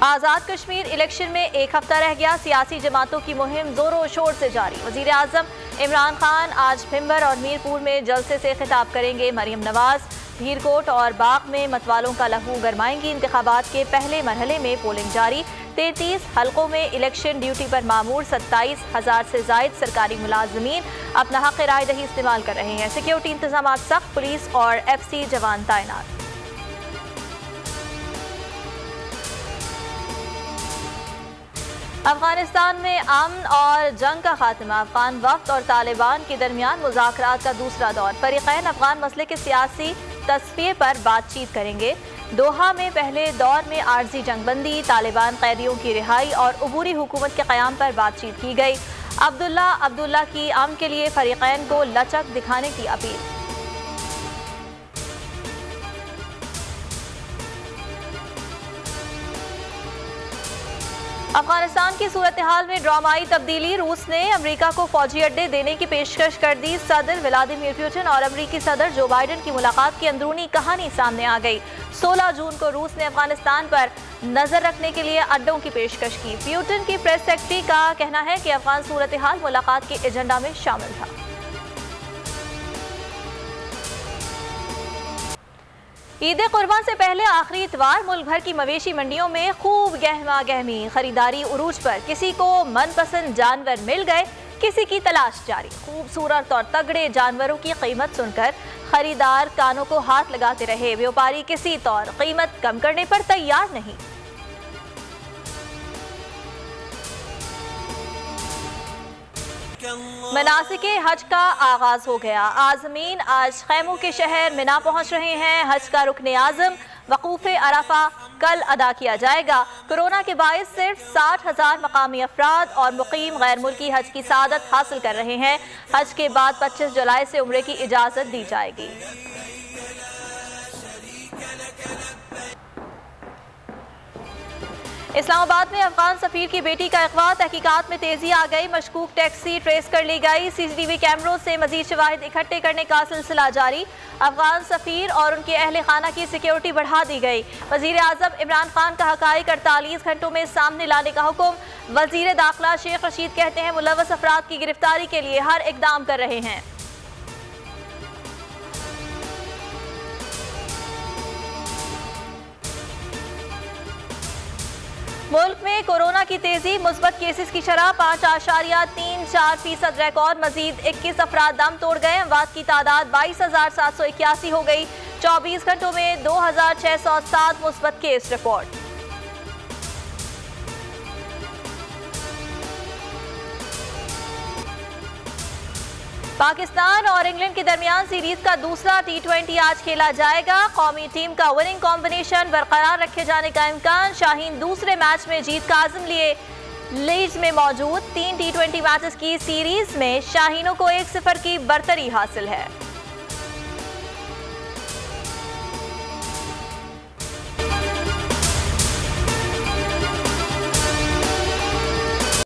Azad Kashmir election में एक हफ्ता रह गया, सियासी जमातों की मुहिम जोरों शोर से जारी। वज़ीर आज़म इमरान खान आज भिंबर और मीरपुर में जलसे से खिताब करेंगे। मरियम नवाज भीरकोट और बाग में मतवालों का लहू गरमाएंगी। इंतखाबात के पहले मरहले में पोलिंग जारी। 33 हलकों में इलेक्शन ड्यूटी पर मामूर 27,000 से जायद सरकारी मुलाजमीन अपना हक राय दही इस्तेमाल कर रहे हैं। सिक्योरिटी इंतजाम सख्त, पुलिस और FC जवान तैनात। अफगानिस्तान में अमन और जंग का खात्मा, अफगान वक्त और तालिबान के दरमियान मुज़ाकरात का दूसरा दौर। फरीक़ैन अफगान मसले के सियासी तस्फ़िये पर बातचीत करेंगे। दोहा में पहले दौर में आर्जी जंगबंदी, तालिबान कैदियों की रिहाई और अबूरी हुकूमत के क़याम पर बातचीत की गई। अब्दुल्ला की अमन के लिए फरीक़ैन को लचक दिखाने की अपील। अफगानिस्तान की सूरत हाल में ड्रामाई तब्दीली। रूस ने अमेरिका को फौजी अड्डे देने की पेशकश कर दी। सदर व्लादिमीर पुतिन और अमेरिकी सदर जो बाइडेन की मुलाकात की अंदरूनी कहानी सामने आ गई। 16 जून को रूस ने अफगानिस्तान पर नजर रखने के लिए अड्डों की पेशकश की। पुतिन की प्रेस सेक्रेटरी का कहना है कि अफगान सूरत हाल मुलाकात के एजेंडा में शामिल था। ईद कुर्बान से पहले आखिरी इतवार मुल्क भर की मवेशी मंडियों में खूब गहमा गहमी, खरीदारी उरूज पर। किसी को मनपसंद जानवर मिल गए, किसी की तलाश जारी। खूबसूरत और तगड़े जानवरों की कीमत सुनकर खरीदार कानों को हाथ लगाते रहे। व्यापारी किसी तौर कीमत कम करने पर तैयार नहीं। मनासिके हज का आगाज हो गया। आज़मीन आज खैमों के शहर मिना पहुंच रहे हैं। हज का रुकने आज़म वकूफ़े अरफा कल अदा किया जाएगा। कोरोना के बायस सिर्फ 60,000 मकामी अफराद और मुकीम गैर मुल्की हज की सादत हासिल कर रहे हैं। हज के बाद 25 जुलाई से उम्रे की इजाज़त दी जाएगी। इस्लामाबाद में अफगान सफीर की बेटी का अगवा, तहकीकात में तेजी आ गई। मशकूक टैक्सी ट्रेस कर ली गई। CCTV कैमरों से मजीद शवाहिद इकट्ठे करने का सिलसिला जारी। अफगान सफीर और उनके अहल खाना की सिक्योरिटी बढ़ा दी गई। वजीर आज़म इमरान खान का हकाइक 48 घंटों में सामने लाने का हुक्म। वजीर दाखिला शेख रशीद कहते हैं मुलव्वस अफराद की गिरफ्तारी के लिए हर इकदाम कर रहे हैं। मुल्क में कोरोना की तेजी, मुस्बत केसेस की शरह 5.34% रिकॉर्ड। मजीद 21 अफराद दम तोड़ गए। अमवात की तादाद 22,781 हो गई। 24 घंटों में 2,607 मुस्बत केस रिपोर्ट। पाकिस्तान और इंग्लैंड के दरमियान सीरीज का दूसरा T20 आज खेला जाएगा। कौमी टीम का विनिंग कॉम्बिनेशन बरकरार रखे जाने का इम्कान। शाहीन दूसरे मैच में जीत का आज़म लिए लीड्स में मौजूद। 3 T20 मैचेस की सीरीज में शाहीनों को 1-0 की बरतरी हासिल है।